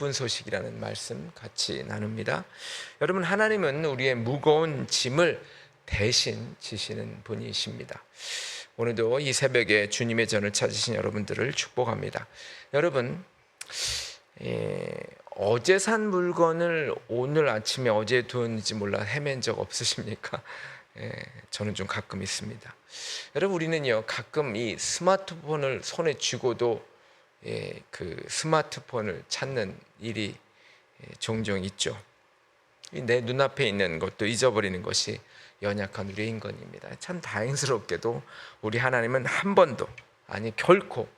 기쁜 소식이라는 말씀 같이 나눕니다. 여러분, 하나님은 우리의 무거운 짐을 대신 지시는 분이십니다. 오늘도 이 새벽에 주님의 전을 찾으신 여러분들을 축복합니다. 여러분, 어제 산 물건을 오늘 아침에 어제 두었는지 몰라 헤맨 적 없으십니까? 저는 좀 가끔 있습니다. 여러분, 우리는요 가끔 이 스마트폰을 손에 쥐고도 그 스마트폰을 찾는 일이 종종 있죠. 내 눈앞에 있는 것도 잊어버리는 것이 연약한 우리의 인간입니다. 참 다행스럽게도 우리 하나님은 한 번도, 아니 결코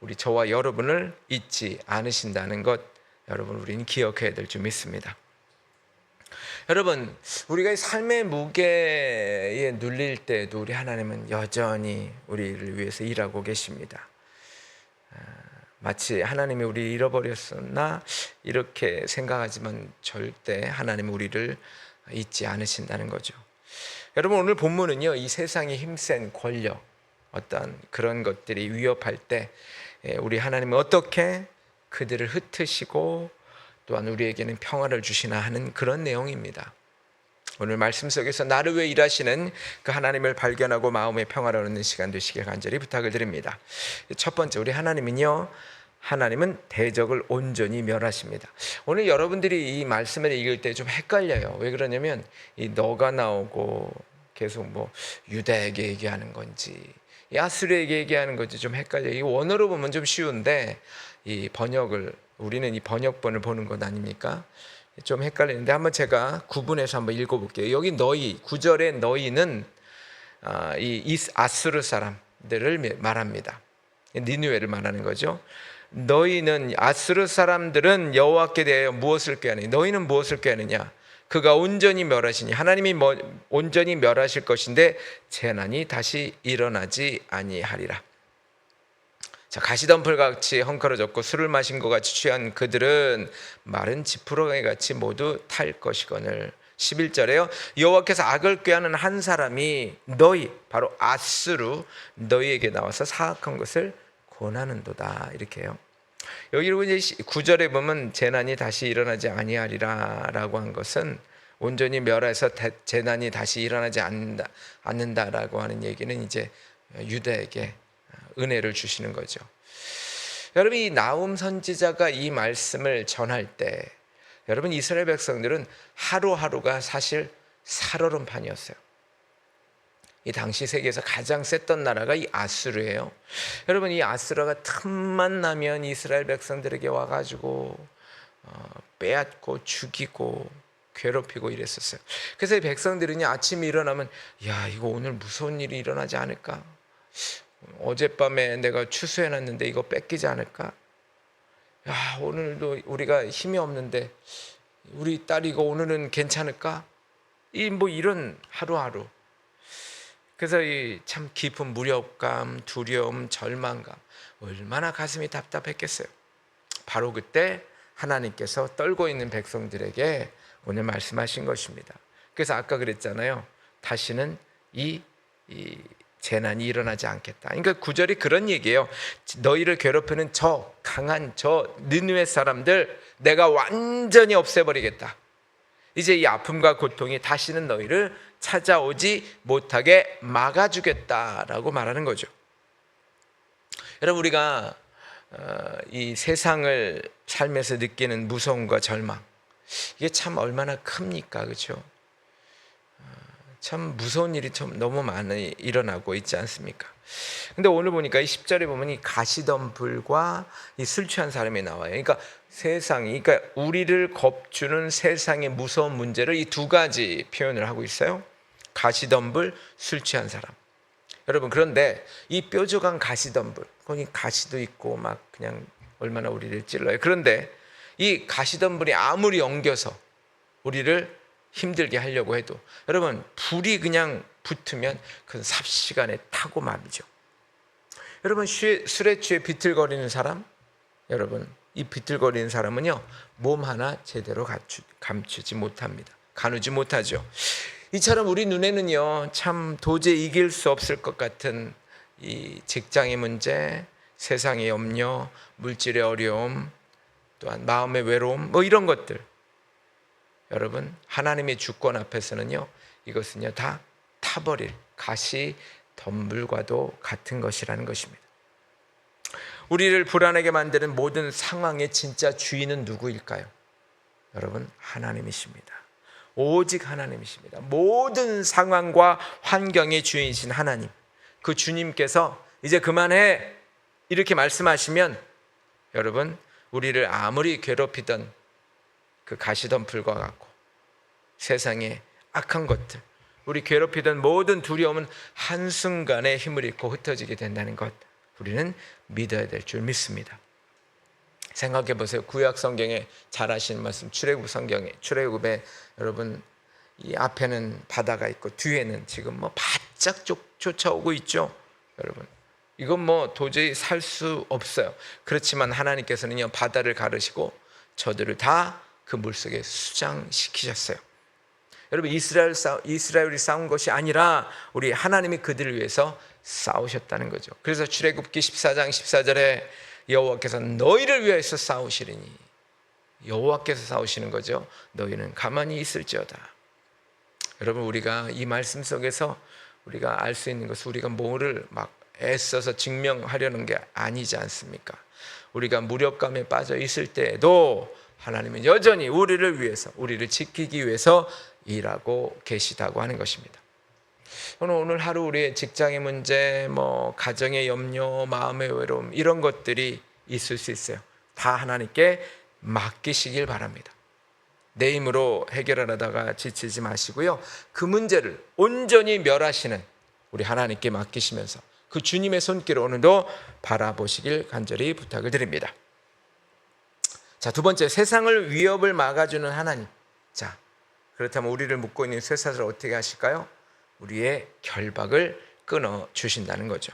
우리 저와 여러분을 잊지 않으신다는 것, 여러분 우리는 기억해야 될 줄 믿습니다. 여러분, 우리가 이 삶의 무게에 눌릴 때도 우리 하나님은 여전히 우리를 위해서 일하고 계십니다. 마치 하나님이 우리를 잃어버렸었나 이렇게 생각하지만 절대 하나님은 우리를 잊지 않으신다는 거죠. 여러분, 오늘 본문은요 이 세상의 힘센 권력, 어떤 그런 것들이 위협할 때 우리 하나님은 어떻게 그들을 흩으시고 또한 우리에게는 평화를 주시나 하는 그런 내용입니다. 오늘 말씀 속에서 나를 위해 일하시는 그 하나님을 발견하고 마음의 평화를 얻는 시간 되시길 간절히 부탁을 드립니다. 첫 번째, 우리 하나님은요, 하나님은 대적을 온전히 멸하십니다. 오늘 여러분들이 이 말씀을 읽을 때 좀 헷갈려요. 왜 그러냐면 이 너가 나오고 계속 뭐 유다에게 얘기하는 건지 아수르에게 얘기하는 건지 좀 헷갈려요. 이 원어로 보면 좀 쉬운데 이 번역을, 우리는 이 번역본을 보는 것 아닙니까? 좀 헷갈리는데 한번 제가 구분해서 한번 읽어볼게요. 여기 너희, 9절에 너희는 이 아수르 사람들을 말합니다. 니느웨를 말하는 거죠. 너희는, 아수르 사람들은 여호와께 대하여 무엇을 꾀하느냐? 너희는 무엇을 꾀하느냐? 그가 온전히 멸하시니, 하나님이 온전히 멸하실 것인데 재난이 다시 일어나지 아니하리라. 자, 가시덤불같이 헝클어졌고 술을 마신 것 같이 취한 그들은 마른 지푸라기 같이 모두 탈 것이거늘. 11절에요. 여호와께서 악을 꾀하는 한 사람이 너희, 바로 아수르, 너희에게 나와서 사악한 것을 권하는도다. 이렇게 해요. 여기로 이제 9절에 보면 재난이 다시 일어나지 아니하리라 라고 한 것은 온전히 멸해서 재난이 다시 일어나지 않는다라고 하는 얘기는 이제 유다에게 은혜를 주시는 거죠. 여러분, 이 나훔 선지자가 이 말씀을 전할 때 여러분, 이스라엘 백성들은 하루하루가 사실 살얼음판이었어요. 이 당시 세계에서 가장 셌던 나라가 이 아수르예요. 여러분, 이 아수르가 틈만 나면 이스라엘 백성들에게 와가지고 빼앗고 죽이고 괴롭히고 이랬었어요. 그래서 이 백성들은 아침에 일어나면 야, 이거 오늘 무서운 일이 일어나지 않을까? 어젯밤에 내가 추수해놨는데 이거 뺏기지 않을까? 야, 오늘도 우리가 힘이 없는데 우리 딸이 이거 오늘은 괜찮을까? 이런 하루하루. 그래서 이 참 깊은 무력감, 두려움, 절망감, 얼마나 가슴이 답답했겠어요. 바로 그때 하나님께서 떨고 있는 백성들에게 오늘 말씀하신 것입니다. 그래서 아까 그랬잖아요. 다시는 이 재난이 일어나지 않겠다. 그러니까 9절이 그런 얘기예요. 너희를 괴롭히는 저 강한 저 느느웨 사람들 내가 완전히 없애버리겠다. 이제 이 아픔과 고통이 다시는 너희를 찾아오지 못하게 막아주겠다라고 말하는 거죠. 여러분, 우리가 이 세상을 삶에서 느끼는 무서움과 절망, 이게 참 얼마나 큽니까? 그렇죠? 참 무서운 일이 참 너무 많이 일어나고 있지 않습니까? 근데 오늘 보니까 이 10절에 보면 이 가시덤불과 이 술 취한 사람이 나와요. 그러니까 세상이, 그러니까 우리를 겁주는 세상의 무서운 문제를 이 두 가지 표현을 하고 있어요. 가시덤불, 술 취한 사람. 여러분, 그런데 이 뾰족한 가시덤불, 거기 가시도 있고 막 그냥 얼마나 우리를 찔러요. 그런데 이 가시덤불이 아무리 엉겨서 우리를 힘들게 하려고 해도 여러분, 불이 그냥 붙으면 그건 삽시간에 타고 맙이죠. 여러분, 술에 취해 비틀거리는 사람, 여러분, 이 비틀거리는 사람은요 몸 하나 제대로 감추지 못합니다. 가누지 못하죠. 이처럼 우리 눈에는요 참 도저히 이길 수 없을 것 같은 이 직장의 문제, 세상의 염려, 물질의 어려움, 또한 마음의 외로움, 이런 것들, 여러분 하나님의 주권 앞에서는요, 이것은요 다 타버릴 가시 덤불과도 같은 것이라는 것입니다. 우리를 불안하게 만드는 모든 상황의 진짜 주인은 누구일까요? 여러분, 하나님이십니다. 오직 하나님이십니다. 모든 상황과 환경의 주인이신 하나님, 그 주님께서 이제 그만해 이렇게 말씀하시면, 여러분 우리를 아무리 괴롭히던 그 가시덤불과 같고 세상의 악한 것들, 우리 괴롭히던 모든 두려움은 한순간에 힘을 잃고 흩어지게 된다는 것, 우리는 믿어야 될 줄 믿습니다. 생각해 보세요. 구약 성경에 잘 아시는 말씀, 출애굽 성경에, 출애굽에 여러분 이 앞에는 바다가 있고 뒤에는 지금 바짝 쫓아오고 있죠. 여러분 이건 도저히 살 수 없어요. 그렇지만 하나님께서는요 바다를 가르시고 저들을 다 그 물속에 수장시키셨어요. 여러분 이스라엘이 싸운 것이 아니라 우리 하나님이 그들을 위해서 싸우셨다는 거죠. 그래서 출애굽기 14장 14절에 여호와께서 너희를 위해서 싸우시리니, 여호와께서 싸우시는 거죠. 너희는 가만히 있을지어다. 여러분 우리가 이 말씀 속에서 우리가 알 수 있는 것은 우리가 뭐를 막 애써서 증명하려는 게 아니지 않습니까? 우리가 무력감에 빠져 있을 때에도 하나님은 여전히 우리를 위해서, 우리를 지키기 위해서 일하고 계시다고 하는 것입니다. 오늘 하루 우리의 직장의 문제, 가정의 염려, 마음의 외로움, 이런 것들이 있을 수 있어요. 다 하나님께 맡기시길 바랍니다. 내 힘으로 해결하다가 지치지 마시고요, 그 문제를 온전히 멸하시는 우리 하나님께 맡기시면서 그 주님의 손길을 오늘도 바라보시길 간절히 부탁을 드립니다. 자, 두 번째, 세상을 위협을 막아주는 하나님. 자, 그렇다면 우리를 묶고 있는 쇠사슬을 어떻게 하실까요? 우리의 결박을 끊어 주신다는 거죠.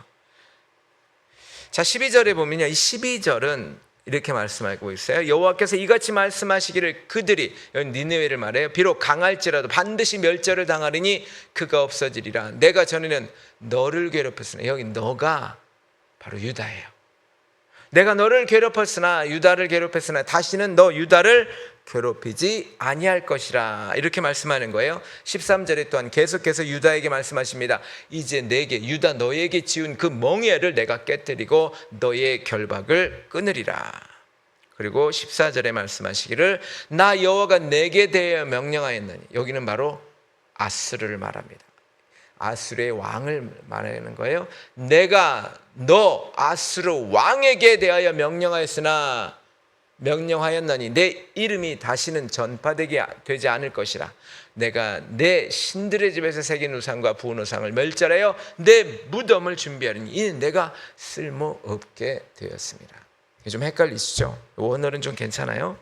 자, 12절에 보면요, 이 12절은 이렇게 말씀하고 있어요. 여호와께서 이같이 말씀하시기를, 그들이, 여기 니느웨를 말해요, 비록 강할지라도 반드시 멸절을 당하리니 그가 없어지리라. 내가 전에는 너를 괴롭혔으나, 여기 너가 바로 유다예요. 내가 너를 괴롭혔으나, 유다를 괴롭혔으나 다시는 너 유다를 괴롭히지 아니할 것이라, 이렇게 말씀하는 거예요. 13절에 또한 계속해서 유다에게 말씀하십니다. 이제 내게, 유다 너에게 지은 그 멍에를 내가 깨뜨리고 너의 결박을 끊으리라. 그리고 14절에 말씀하시기를, 나 여호와가 내게 대하여 명령하였느니, 여기는 바로 아스르를 말합니다. 아수르의 왕을 말하는 거예요. 내가 너 아수르 왕에게 대하여 명령하였나니 내 이름이 다시는 전파되지 않을 것이라. 내가 내 신들의 집에서 새긴 우상과 부은 우상을 멸절하여 내 무덤을 준비하리니 이는 내가 쓸모없게 되었습니다. 좀 헷갈리시죠? 원어는 좀 괜찮아요?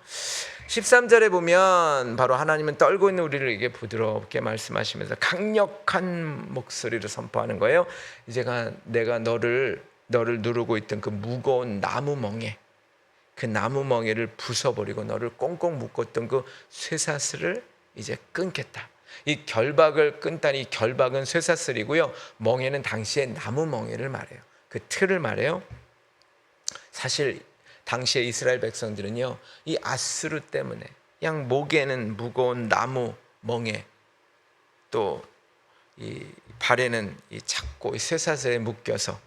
13절에 보면 바로 하나님은 떨고 있는 우리에게 부드럽게 말씀하시면서 강력한 목소리로 선포하는 거예요. 내가 너를 누르고 있던 그 무거운 나무 멍에, 그 나무 멍에를 부숴버리고 너를 꽁꽁 묶었던 그 쇠사슬을 이제 끊겠다. 이 결박을 끊다니, 이 결박은 쇠사슬이고요, 멍에는 당시에 나무 멍에를 말해요. 그 틀을 말해요. 사실 당시에 이스라엘 백성들은요, 이 아수르 때문에 그냥 목에는 무거운 나무 멍에, 또 이 발에는 이 작고 쇠사슬에 묶여서,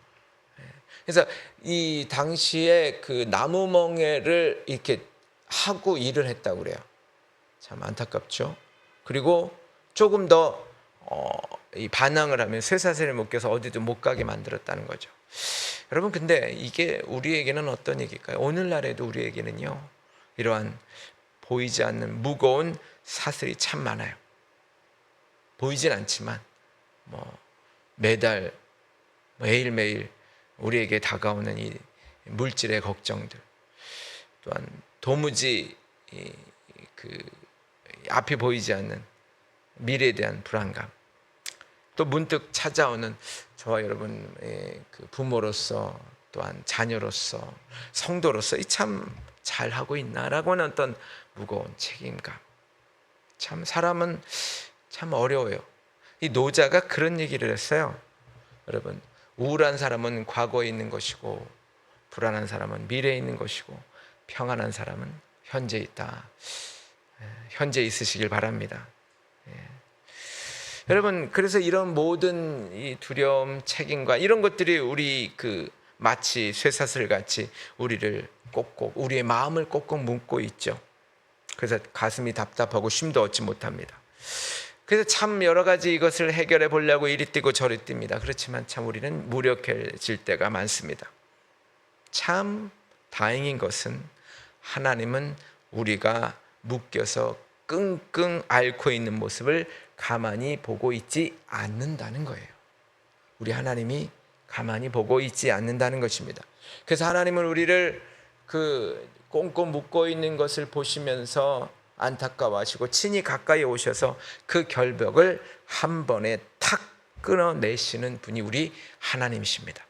그래서 이 당시에 그 나무 멍에를 이렇게 하고 일을 했다고 그래요. 참 안타깝죠. 그리고 조금 더 이 반항을 하면 쇠사슬에 묶여서 어디도 못 가게 만들었다는 거죠. 여러분, 근데 이게 우리에게는 어떤 얘기일까요? 오늘날에도 우리에게는요, 이러한 보이지 않는 무거운 사슬이 참 많아요. 보이진 않지만 매달 매일매일 우리에게 다가오는 이 물질의 걱정들, 또한 도무지 앞이 보이지 않는 미래에 대한 불안감, 또 문득 찾아오는 저와 여러분의 그 부모로서, 또한 자녀로서, 성도로서 이 참 잘하고 있나라고 하는 어떤 무거운 책임감. 참 사람은 참 어려워요. 이 노자가 그런 얘기를 했어요. 여러분, 우울한 사람은 과거에 있는 것이고, 불안한 사람은 미래에 있는 것이고, 평안한 사람은 현재 있다. 현재 있으시길 바랍니다. 여러분, 그래서 이런 모든 이 두려움, 책임과 이런 것들이 우리 마치 쇠사슬 같이 우리를 꼭꼭, 우리의 마음을 꼭꼭 묶고 있죠. 그래서 가슴이 답답하고 쉼도 얻지 못합니다. 그래서 참 여러 가지 이것을 해결해 보려고 이리 뛰고 저리 뜁니다. 그렇지만 참 우리는 무력해질 때가 많습니다. 참 다행인 것은 하나님은 우리가 묶여서 끙끙 앓고 있는 모습을 가만히 보고 있지 않는다는 거예요. 우리 하나님이 가만히 보고 있지 않는다는 것입니다. 그래서 하나님은 우리를 꽁꽁 묶고 있는 것을 보시면서 안타까워하시고 친히 가까이 오셔서 그 결벽을 한 번에 탁 끊어내시는 분이 우리 하나님이십니다.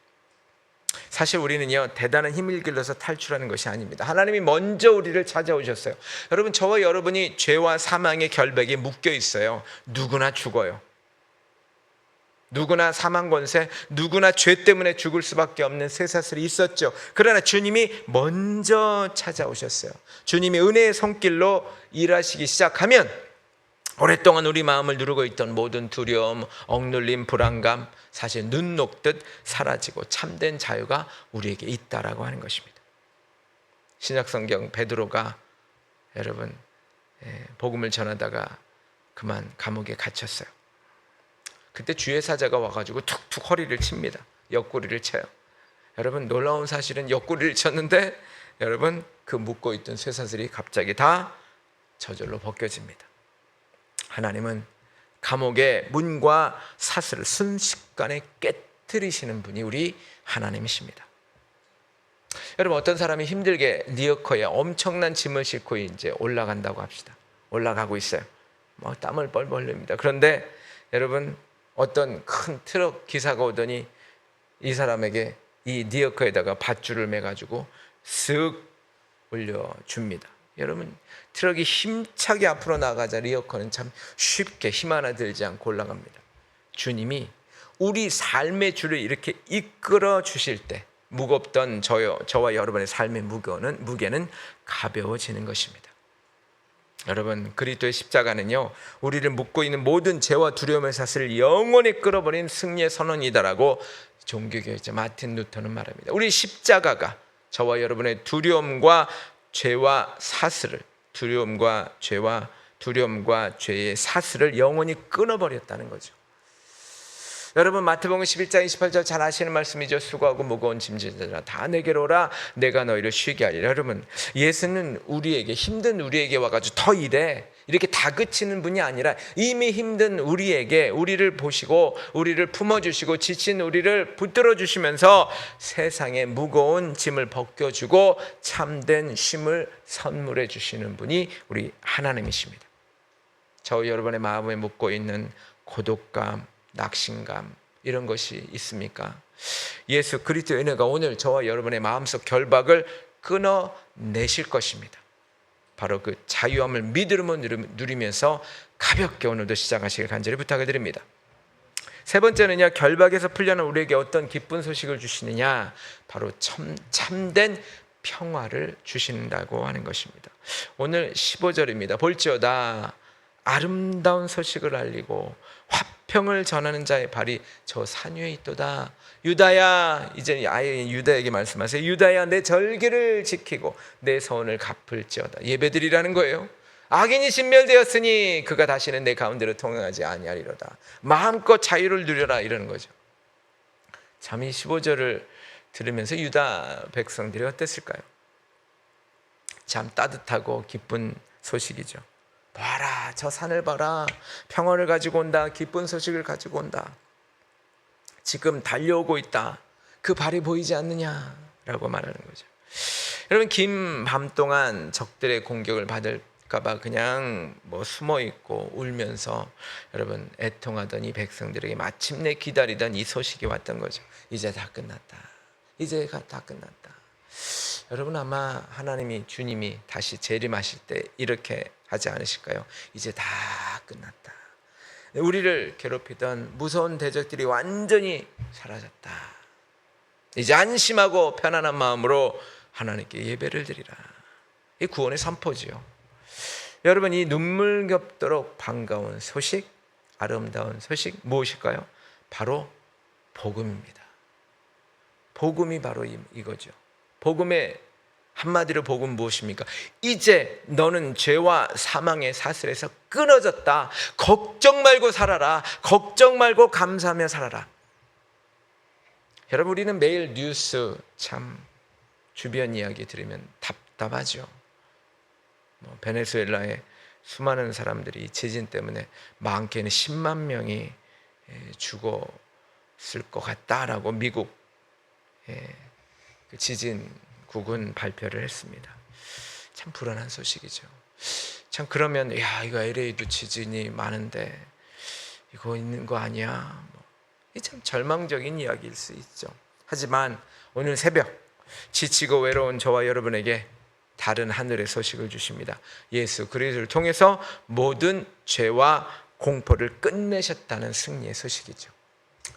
사실 우리는요, 대단한 힘을 길러서 탈출하는 것이 아닙니다. 하나님이 먼저 우리를 찾아오셨어요. 여러분, 저와 여러분이 죄와 사망의 결백에 묶여 있어요. 누구나 죽어요. 누구나 사망 권세, 누구나 죄 때문에 죽을 수밖에 없는 쇠사슬이 있었죠. 그러나 주님이 먼저 찾아오셨어요. 주님이 은혜의 손길로 일하시기 시작하면 오랫동안 우리 마음을 누르고 있던 모든 두려움, 억눌림, 불안감, 사실 눈 녹듯 사라지고 참된 자유가 우리에게 있다라고 하는 것입니다. 신약성경 베드로가 여러분 복음을 전하다가 그만 감옥에 갇혔어요. 그때 주의 사자가 와가지고 툭툭 허리를 칩니다. 옆구리를 쳐요. 여러분, 놀라운 사실은 옆구리를 쳤는데 여러분, 그 묶고 있던 쇠사슬이 갑자기 다 저절로 벗겨집니다. 하나님은 감옥의 문과 사슬을 순식간에 깨뜨리시는 분이 우리 하나님이십니다. 여러분, 어떤 사람이 힘들게 리어커에 엄청난 짐을 싣고 이제 올라간다고 합시다. 올라가고 있어요. 땀을 뻘뻘 흘립니다. 그런데 여러분, 어떤 큰 트럭 기사가 오더니 이 사람에게 이 리어커에다가 밧줄을 매가지고 쓱 올려줍니다. 여러분, 트럭이 힘차게 앞으로 나가자 리어커는 참 쉽게 힘 하나 들지 않고 올라갑니다. 주님이 우리 삶의 줄을 이렇게 이끌어 주실 때 무겁던 저와 여러분의 삶의 무게는 가벼워지는 것입니다. 여러분, 그리스도의 십자가는요, 우리를 묶고 있는 모든 죄와 두려움의 사슬을 영원히 끌어버린 승리의 선언이다라고 종교개혁자 마틴 루터는 말합니다. 우리 십자가가 저와 여러분의 두려움과 죄와 사슬을, 두려움과 죄의 사슬을 영원히 끊어버렸다는 거죠. 여러분, 마태복음 11장 28절 잘 아시는 말씀이죠. 수고하고 무거운 짐진들아 다 내게로 오라, 내가 너희를 쉬게 하리라. 여러분, 예수는 힘든 우리에게 와가지고 더 일해 이렇게 다그치는 분이 아니라 이미 힘든 우리를 보시고 우리를 품어주시고 지친 우리를 붙들어 주시면서 세상의 무거운 짐을 벗겨주고 참된 쉼을 선물해 주시는 분이 우리 하나님이십니다. 저 여러분의 마음에 묻고 있는 고독감, 낙심감, 이런 것이 있습니까? 예수 그리스도의 은혜가 오늘 저와 여러분의 마음속 결박을 끊어내실 것입니다. 바로 그 자유함을 믿음으로 누리면서 가볍게 오늘도 시작하시길 간절히 부탁을 드립니다. 세 번째는요, 결박에서 풀려난 우리에게 어떤 기쁜 소식을 주시느냐, 바로 참된 평화를 주신다고 하는 것입니다. 오늘 15절입니다. 볼지어다 아름다운 소식을 알리고 화평을 전하는 자의 발이 저 산 위에 있도다. 유다야, 이제 아예 유다에게 말씀하세요. 유다야, 내 절기를 지키고 내 서원을 갚을지어다. 예배드리라는 거예요. 악인이 진멸되었으니 그가 다시는 내 가운데로 통행하지 아니하리로다. 마음껏 자유를 누려라, 이러는 거죠. 참 이 15절을 들으면서 유다 백성들이 어땠을까요? 참 따뜻하고 기쁜 소식이죠. 봐라, 저 산을 봐라, 평화를 가지고 온다, 기쁜 소식을 가지고 온다. 지금 달려오고 있다. 그 발이 보이지 않느냐라고 말하는 거죠. 여러분, 긴 밤 동안 적들의 공격을 받을까봐 그냥 숨어 있고 울면서 여러분 애통하던 이 백성들에게 마침내 기다리던 이 소식이 왔던 거죠. 이제 다 끝났다. 이제 다 끝났다. 여러분, 아마 주님이 다시 재림하실 때 이렇게 하지 않으실까요? 이제 다 끝났다. 우리를 괴롭히던 무서운 대적들이 완전히 사라졌다. 이제 안심하고 편안한 마음으로 하나님께 예배를 드리라. 이 구원의 선포지요. 여러분, 이 눈물겹도록 반가운 소식, 아름다운 소식 무엇일까요? 바로 복음입니다. 복음이 바로 이거죠. 복음의 한마디로 복음 무엇입니까? 이제 너는 죄와 사망의 사슬에서 끊어졌다. 걱정 말고 살아라. 걱정 말고 감사하며 살아라. 여러분, 우리는 매일 뉴스 참 주변 이야기 들으면 답답하죠. 베네수엘라의 수많은 사람들이 지진 때문에 많게는 10만 명이 죽었을 것 같다라고 미국 지진국은 발표를 했습니다. 참 불안한 소식이죠. 참 그러면 야, 이거 LA도 지진이 많은데 이거 있는 거 아니야? 이 참 절망적인 이야기일 수 있죠. 하지만 오늘 새벽 지치고 외로운 저와 여러분에게 다른 하늘의 소식을 주십니다. 예수 그리스도를 통해서 모든 죄와 공포를 끝내셨다는 승리의 소식이죠.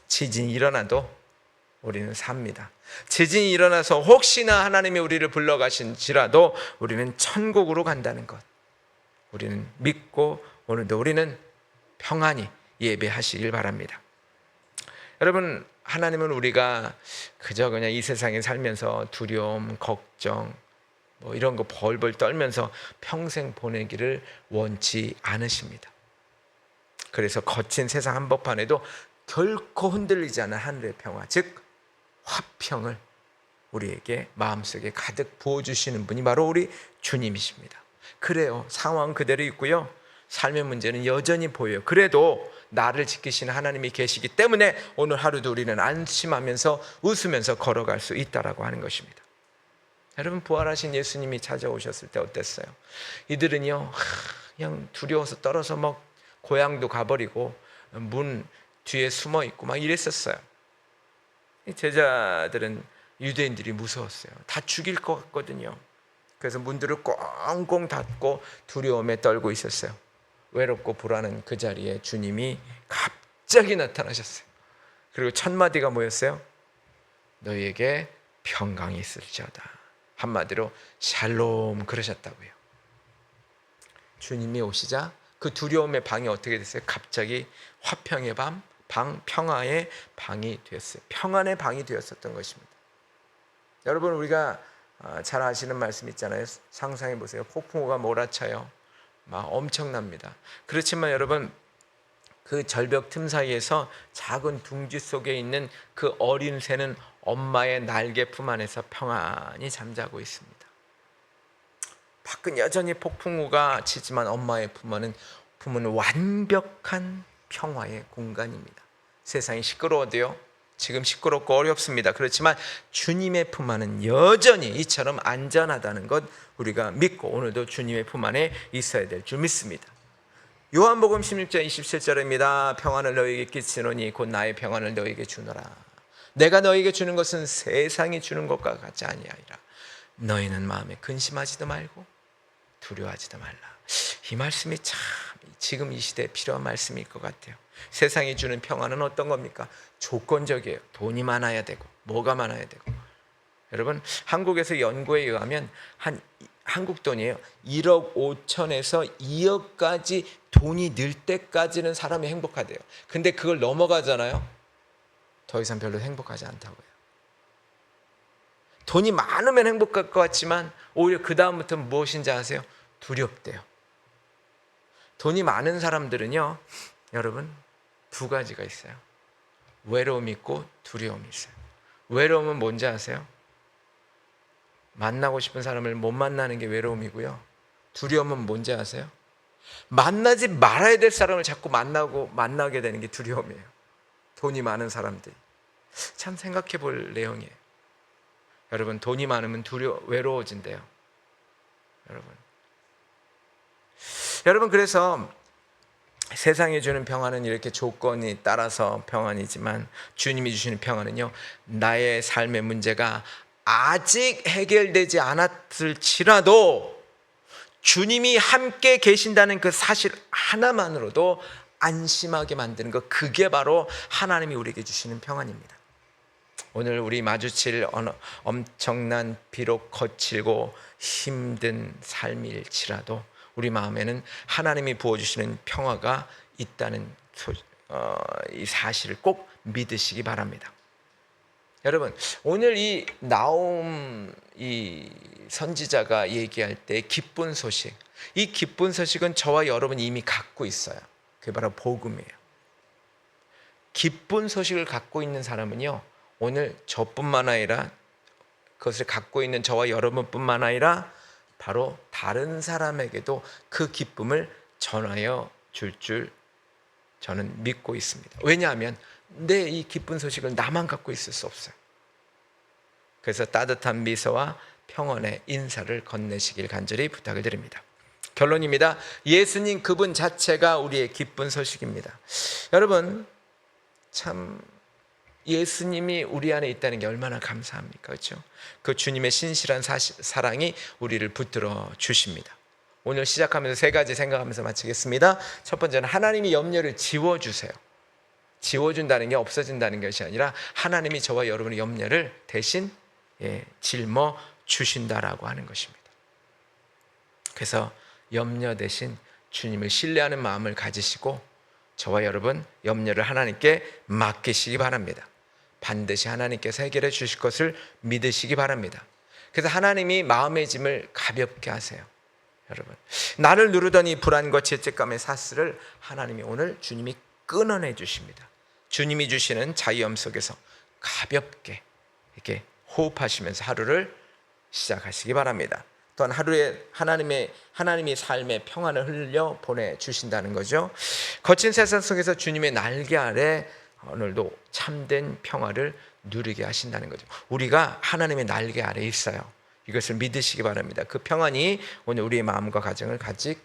지진이 일어나도 우리는 삽니다. 지진이 일어나서 혹시나 하나님이 우리를 불러가신지라도 우리는 천국으로 간다는 것, 우리는 믿고 오늘도 우리는 평안히 예배하시길 바랍니다. 여러분, 하나님은 우리가 그저 그냥 이 세상에 살면서 두려움, 걱정 이런 거 벌벌 떨면서 평생 보내기를 원치 않으십니다. 그래서 거친 세상 한복판에도 결코 흔들리지 않은 하늘의 평화, 즉 화평을 우리에게 마음속에 가득 부어주시는 분이 바로 우리 주님이십니다. 그래요, 상황 그대로 있고요, 삶의 문제는 여전히 보여요. 그래도 나를 지키시는 하나님이 계시기 때문에 오늘 하루도 우리는 안심하면서 웃으면서 걸어갈 수 있다라고 하는 것입니다. 여러분, 부활하신 예수님이 찾아오셨을 때 어땠어요? 이들은요, 그냥 두려워서 떨어서 고향도 가버리고 문 뒤에 숨어 있고 막 이랬었어요. 제자들은 유대인들이 무서웠어요. 다 죽일 것 같거든요. 그래서 문들을 꽁꽁 닫고 두려움에 떨고 있었어요. 외롭고 불안한 그 자리에 주님이 갑자기 나타나셨어요. 그리고 첫 마디가 뭐였어요? 너희에게 평강이 있을지어다. 한마디로 샬롬 그러셨다고요. 주님이 오시자 그 두려움의 방이 어떻게 됐어요? 갑자기 화평의 방, 평화의 방이 되었어요. 평안의 방이 되었었던 것입니다. 여러분, 우리가 잘 아시는 말씀 있잖아요. 상상해 보세요. 폭풍우가 몰아쳐요. 막 엄청납니다. 그렇지만 여러분, 그 절벽 틈 사이에서 작은 둥지 속에 있는 그 어린 새는 엄마의 날개 품 안에서 평안히 잠자고 있습니다. 밖은 여전히 폭풍우가 치지만 엄마의 품은 완벽한 평화의 공간입니다. 세상이 시끄러워도요, 지금 시끄럽고 어렵습니다. 그렇지만 주님의 품 안은 여전히 이처럼 안전하다는 것 우리가 믿고 오늘도 주님의 품 안에 있어야 될 줄 믿습니다. 요한복음 16장 27절입니다. 평안을 너희에게 끼치노니 곧 나의 평안을 너희에게 주노라. 내가 너희에게 주는 것은 세상이 주는 것과 같지 아니하리라. 너희는 마음에 근심하지도 말고 두려워하지도 말라. 이 말씀이 참 지금 이 시대에 필요한 말씀일 것 같아요. 세상이 주는 평안은 어떤 겁니까? 조건적이에요. 돈이 많아야 되고 뭐가 많아야 되고. 여러분, 한국에서 연구에 의하면 한국 돈이에요. 1억 5천에서 2억까지 돈이 늘 때까지는 사람이 행복하대요. 근데 그걸 넘어가잖아요. 더 이상 별로 행복하지 않다고요. 돈이 많으면 행복할 것 같지만 오히려 그 다음부터는 무엇인지 아세요? 두렵대요. 돈이 많은 사람들은요, 여러분, 두 가지가 있어요. 외로움이 있고 두려움이 있어요. 외로움은 뭔지 아세요? 만나고 싶은 사람을 못 만나는 게 외로움이고요. 두려움은 뭔지 아세요? 만나지 말아야 될 사람을 자꾸 만나게 되는 게 두려움이에요. 돈이 많은 사람들이. 참 생각해 볼 내용이에요. 여러분, 돈이 많으면 외로워진대요. 여러분, 그래서 세상이 주는 평안은 이렇게 조건이 따라서 평안이지만 주님이 주시는 평안은요, 나의 삶의 문제가 아직 해결되지 않았을지라도 주님이 함께 계신다는 그 사실 하나만으로도 안심하게 만드는 것, 그게 바로 하나님이 우리에게 주시는 평안입니다. 오늘 우리 마주칠 엄청난 비록 거칠고 힘든 삶일지라도 우리 마음에는 하나님이 부어주시는 평화가 있다는 이 사실을 꼭 믿으시기 바랍니다. 여러분, 오늘 이 나홈 이 선지자가 얘기할 때 기쁜 소식, 이 기쁜 소식은 저와 여러분이 이미 갖고 있어요. 그게 바로 복음이에요. 기쁜 소식을 갖고 있는 사람은요, 오늘 저뿐만 아니라 그것을 갖고 있는 저와 여러분뿐만 아니라 바로 다른 사람에게도 그 기쁨을 전하여 줄 저는 믿고 있습니다. 왜냐하면 내 이 기쁜 소식을 나만 갖고 있을 수 없어요. 그래서 따뜻한 미소와 평온의 인사를 건네시길 간절히 부탁을 드립니다. 결론입니다. 예수님 그분 자체가 우리의 기쁜 소식입니다. 여러분, 참 예수님이 우리 안에 있다는 게 얼마나 감사합니까? 그렇죠? 그 주님의 신실한 사랑이 우리를 붙들어 주십니다. 오늘 시작하면서 세 가지 생각하면서 마치겠습니다. 첫 번째는 하나님이 염려를 지워주세요. 지워준다는 게 없어진다는 것이 아니라 하나님이 저와 여러분의 염려를 대신 짊어 주신다라고 하는 것입니다. 그래서 염려 대신 주님을 신뢰하는 마음을 가지시고 저와 여러분 염려를 하나님께 맡기시기 바랍니다. 반드시 하나님께서 해결해 주실 것을 믿으시기 바랍니다. 그래서 하나님이 마음의 짐을 가볍게 하세요. 여러분, 나를 누르던 이 불안과 죄책감의 사슬을 하나님이 오늘 주님이 끊어내 주십니다. 주님이 주시는 자유함 속에서 가볍게 이렇게 호흡하시면서 하루를 시작하시기 바랍니다. 또한 하루에 하나님이 삶의 평안을 흘려 보내주신다는 거죠. 거친 세상 속에서 주님의 날개 아래 오늘도 참된 평화를 누리게 하신다는 거죠. 우리가 하나님의 날개 아래 있어요. 이것을 믿으시기 바랍니다. 그 평안이 오늘 우리의 마음과 가정을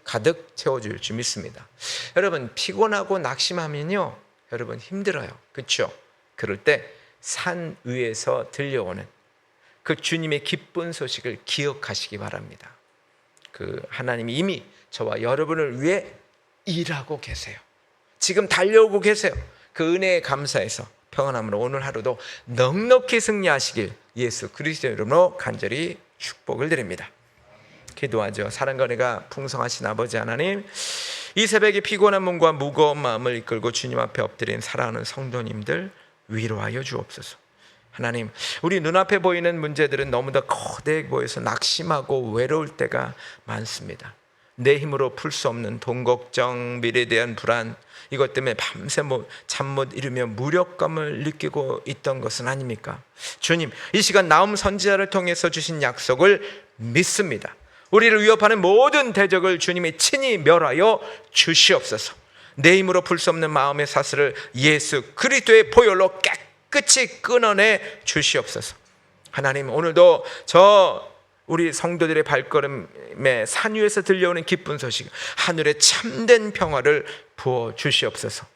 가득 채워줄 줄 믿습니다. 여러분, 피곤하고 낙심하면요, 여러분 힘들어요. 그렇죠? 그럴 때 산 위에서 들려오는 그 주님의 기쁜 소식을 기억하시기 바랍니다. 그 하나님이 이미 저와 여러분을 위해 일하고 계세요. 지금 달려오고 계세요. 그 은혜에 감사해서 평안함으로 오늘 하루도 넉넉히 승리하시길 예수 그리스도의 이름으로 간절히 축복을 드립니다. 기도하죠. 사랑과 은혜가 풍성하신 아버지 하나님, 이 새벽에 피곤한 몸과 무거운 마음을 이끌고 주님 앞에 엎드린 사랑하는 성도님들 위로하여 주옵소서. 하나님, 우리 눈앞에 보이는 문제들은 너무나 거대해 보여서 낙심하고 외로울 때가 많습니다. 내 힘으로 풀 수 없는 돈 걱정, 미래에 대한 불안, 이것 때문에 밤새 잠 못 이루며 무력감을 느끼고 있던 것은 아닙니까? 주님, 이 시간 나홈 선지자를 통해서 주신 약속을 믿습니다. 우리를 위협하는 모든 대적을 주님이 친히 멸하여 주시옵소서. 내 힘으로 풀 수 없는 마음의 사슬을 예수 그리스도의 보혈로 깨끗이 끊어내 주시옵소서. 하나님, 오늘도 우리 성도들의 발걸음에 산 위에서 들려오는 기쁜 소식, 하늘의 참된 평화를 부어 주시옵소서.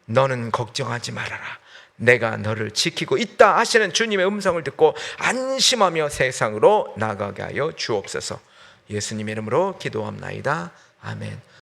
너는 걱정하지 말아라, 내가 너를 지키고 있다 하시는 주님의 음성을 듣고 안심하며 세상으로 나가게 하여 주옵소서. 예수님의 이름으로 기도합나이다. 아멘.